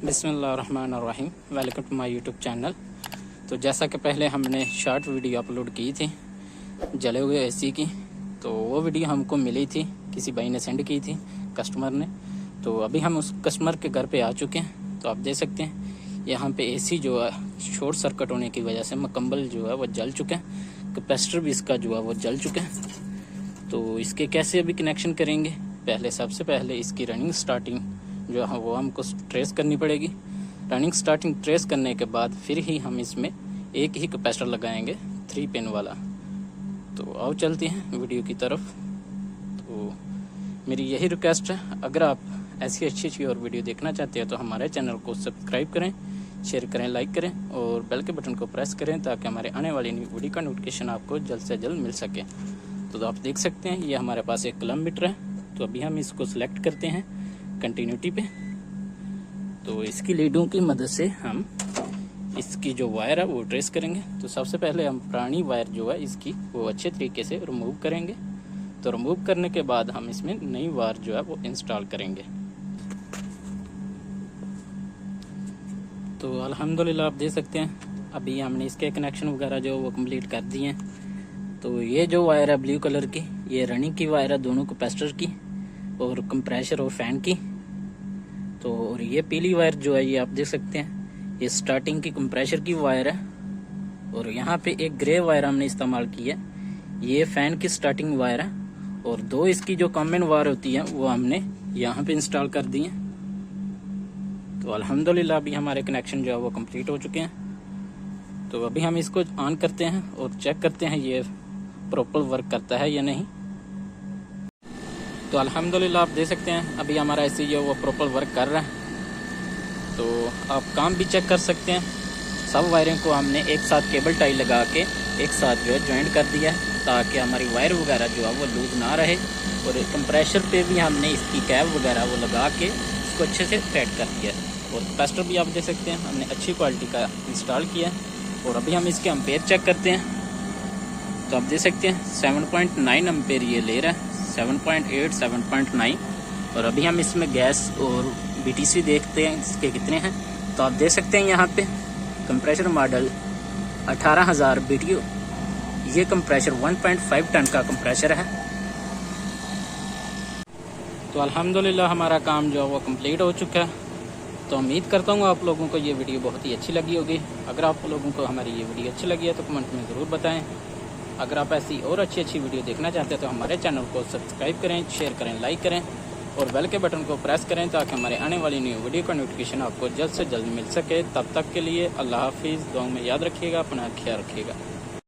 बिस्मिल्लाहिर्रहमानिर्रहीम। Welcome to my YouTube channel. तो जैसा कि पहले हमने शॉर्ट वीडियो अपलोड की थी जले हुए एसी की, तो वो वीडियो हमको मिली थी, किसी भाई ने सेंड की थी कस्टमर ने। तो अभी हम उस कस्टमर के घर पे आ चुके हैं। तो आप देख सकते हैं यहाँ पे एसी जो है शॉर्ट सर्किट होने की वजह से मुकम्मल जो है वो जल चुके हैं। कैपेसिटर भी इसका जो है वो जल चुके हैं। तो इसके कैसे अभी कनेक्शन करेंगे, पहले सबसे पहले इसकी रनिंग स्टार्टिंग जो है वो हमको ट्रेस करनी पड़ेगी। रनिंग स्टार्टिंग ट्रेस करने के बाद फिर ही हम इसमें एक ही कैपेसिटर लगाएंगे 3 पिन वाला। तो आओ चलते हैं वीडियो की तरफ। तो मेरी यही रिक्वेस्ट है, अगर आप ऐसी अच्छी और वीडियो देखना चाहते हैं तो हमारे चैनल को सब्सक्राइब करें, शेयर करें, लाइक करें और बेल के बटन को प्रेस करें ताकि हमारे आने वाली वीडियो का नोटिफिकेशन आपको जल्द से जल्द मिल सके। तो आप देख सकते हैं ये हमारे पास एक कलम मीटर है। तो अभी हम इसको सिलेक्ट करते हैं कंटिन्यूटी पे। तो इसकी लीडों की मदद से हम इसकी जो वायर है वो ट्रेस करेंगे। तो सबसे पहले हम पुरानी वायर जो है इसकी वो अच्छे तरीके से रिमूव करेंगे। तो रिमूव करने के बाद हम इसमें नई वायर जो है वो इंस्टॉल करेंगे। तो अल्हम्दुलिल्लाह आप देख सकते हैं अभी हमने इसके कनेक्शन वगैरह जो वो कंप्लीट कर दिए हैं। तो ये जो वायर है ब्लू कलर की, ये रनिंग की वायर है दोनों कैपेसिटर की और कंप्रेसर और फैन की। तो और ये पीली वायर जो है ये आप देख सकते हैं ये स्टार्टिंग की कंप्रेसर की वायर है। और यहाँ पे एक ग्रे वायर हमने इस्तेमाल की है, ये फैन की स्टार्टिंग वायर है। और दो इसकी जो कॉमन वायर होती है वो हमने यहाँ पे इंस्टॉल कर दी है। तो अल्हम्दुलिल्लाह अभी हमारे कनेक्शन जो है वो कंप्लीट हो चुके हैं। तो अभी हम इसको ऑन करते हैं और चेक करते हैं ये प्रॉपर वर्क करता है या नहीं। तो अल्हम्दुलिल्लाह आप देख सकते हैं अभी हमारा ऐसे जो वो प्रॉपर वर्क कर रहा है। तो आप काम भी चेक कर सकते हैं। सब वायरिंग को हमने एक साथ केबल टाई लगा के एक साथ जो है ज्वाइंट कर दिया है ताकि हमारी वायर वगैरह जो है वो लूज ना रहे। और कंप्रेसर पे भी हमने इसकी कैप वगैरह वो लगा के इसको अच्छे से टाइट कर दिया है। और कैपेसिटर भी आप देख सकते हैं हमने अच्छी क्वालिटी का इंस्टॉल किया है। और अभी हम इसके एम्पेयर चेक करते हैं। तो आप देख सकते हैं 7.9 एम्पेयर ये ले रहा है, 7.8, 7.9। और अभी हम इसमें गैस और BTC देखते हैं इसके कितने हैं। तो आप देख सकते हैं यहाँ पे कंप्रेसर मॉडल 18,000 BTU, ये कंप्रेसर 1.5 टन का कंप्रेसर है। तो अल्हम्दुलिल्लाह हमारा काम जो है वो कंप्लीट हो चुका है। तो उम्मीद करता हूँ आप लोगों को ये वीडियो बहुत ही अच्छी लगी होगी। अगर आप लोगों को हमारी ये वीडियो अच्छी लगी है तो कमेंट में ज़रूर बताएं। अगर आप ऐसी और अच्छी वीडियो देखना चाहते हैं तो हमारे चैनल को सब्सक्राइब करें, शेयर करें, लाइक करें और बेल के बटन को प्रेस करें ताकि हमारे आने वाली न्यू वीडियो का नोटिफिकेशन आपको जल्द से जल्द मिल सके। तब तक के लिए अल्लाह हाफिज़। दुआ में याद रखिएगा, अपना ख्याल रखिएगा।